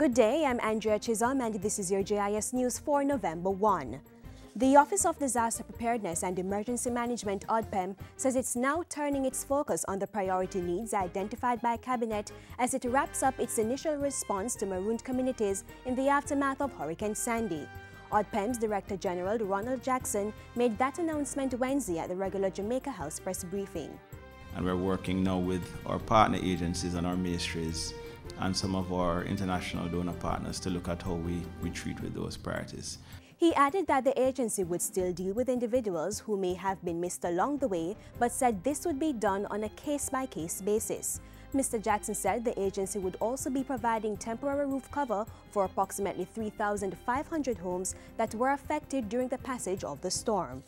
Good day, I'm Andrea Chisholm and this is your JIS News for November 1. The Office of Disaster Preparedness and Emergency Management (ODPEM) says it's now turning its focus on the priority needs identified by Cabinet as it wraps up its initial response to marooned communities in the aftermath of Hurricane Sandy. ODPEM's Director General Ronald Jackson made that announcement Wednesday at the regular Jamaica House press briefing. And we're working now with our partner agencies and our ministries and some of our international donor partners to look at how we treat with those priorities. He added that the agency would still deal with individuals who may have been missed along the way, but said this would be done on a case-by-case basis. Mr. Jackson said the agency would also be providing temporary roof cover for approximately 3,500 homes that were affected during the passage of the storm.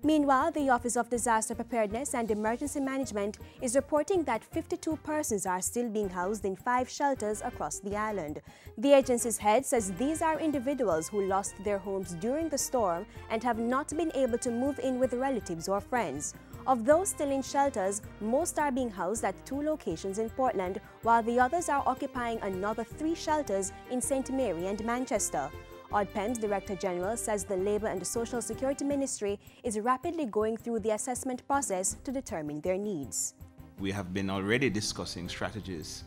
Meanwhile, the Office of Disaster Preparedness and Emergency Management is reporting that 52 persons are still being housed in 5 shelters across the island. The agency's head says these are individuals who lost their homes during the storm and have not been able to move in with relatives or friends. Of those still in shelters, most are being housed at 2 locations in Portland, while the others are occupying another 3 shelters in St. Mary and Manchester. ODPEM's Director General says the Labour and Social Security Ministry is rapidly going through the assessment process to determine their needs. We have been already discussing strategies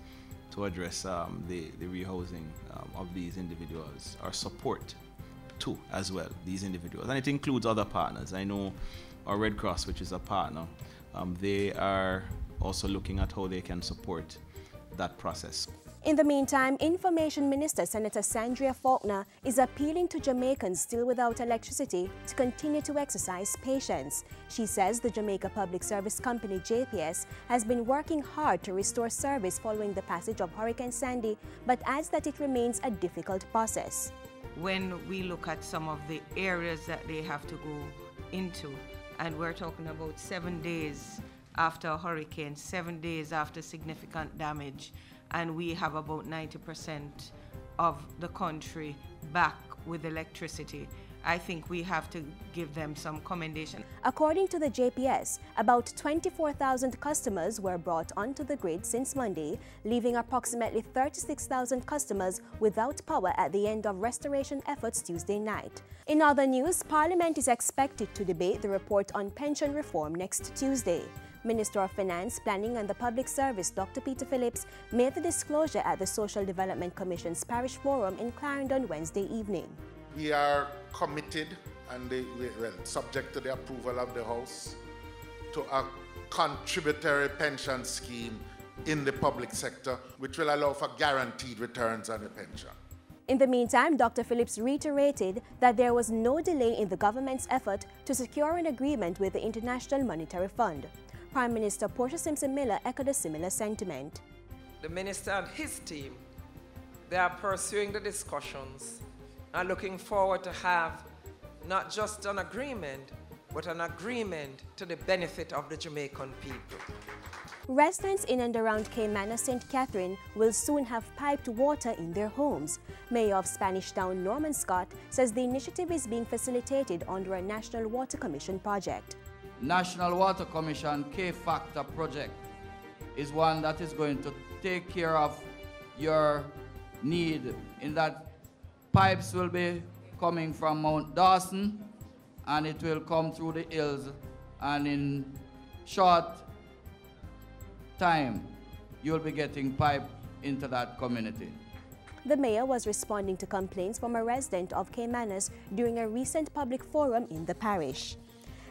to address the rehousing of these individuals, our support to as well, these individuals. And it includes other partners. I know our Red Cross, which is a partner, they are also looking at how they can support that process. In the meantime, Information Minister Senator Sandria Faulkner is appealing to Jamaicans still without electricity to continue to exercise patience. She says the Jamaica Public Service Company, JPS, has been working hard to restore service following the passage of Hurricane Sandy, but adds that it remains a difficult process. When we look at some of the areas that they have to go into, and we're talking about 7 days after a hurricane, 7 days after significant damage, and we have about 90% of the country back with electricity. I think we have to give them some commendation. According to the JPS, about 24,000 customers were brought onto the grid since Monday, leaving approximately 36,000 customers without power at the end of restoration efforts Tuesday night. In other news, Parliament is expected to debate the report on pension reform next Tuesday. Minister of Finance, Planning and the Public Service, Dr. Peter Phillips, made the disclosure at the Social Development Commission's Parish Forum in Clarendon Wednesday evening. We are committed, and subject to the approval of the House, to a contributory pension scheme in the public sector, which will allow for guaranteed returns on the pension. In the meantime, Dr. Phillips reiterated that there was no delay in the government's effort to secure an agreement with the International Monetary Fund. Prime Minister Portia Simpson-Miller echoed a similar sentiment. The Minister and his team, they are pursuing the discussions and looking forward to have not just an agreement, but an agreement to the benefit of the Jamaican people. Residents in and around Caymanna St. Catherine will soon have piped water in their homes. Mayor of Spanish Town Norman Scott says the initiative is being facilitated under a National Water Commission project. National Water Commission K-Factor project is one that is going to take care of your need, in that pipes will be coming from Mount Dawson and it will come through the hills, and in short time you'll be getting pipe into that community. The mayor was responding to complaints from a resident of Caymanas during a recent public forum in the parish.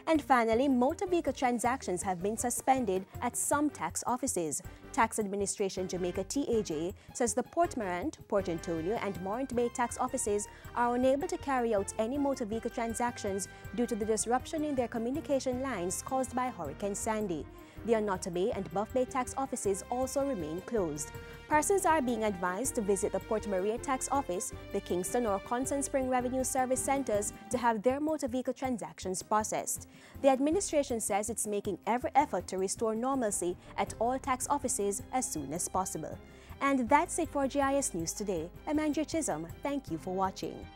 And finally, motor vehicle transactions have been suspended at some tax offices. Tax Administration Jamaica TAJ says the Port Morant, Port Antonio and Morant Bay tax offices are unable to carry out any motor vehicle transactions due to the disruption in their communication lines caused by Hurricane Sandy. The Onotta Bay and Buff Bay tax offices also remain closed. Persons are being advised to visit the Port Maria tax office, the Kingston or Constant Spring Revenue Service centers to have their motor vehicle transactions processed. The administration says it's making every effort to restore normalcy at all tax offices as soon as possible. And that's it for GIS News today. I'm Andrea Chisholm. Thank you for watching.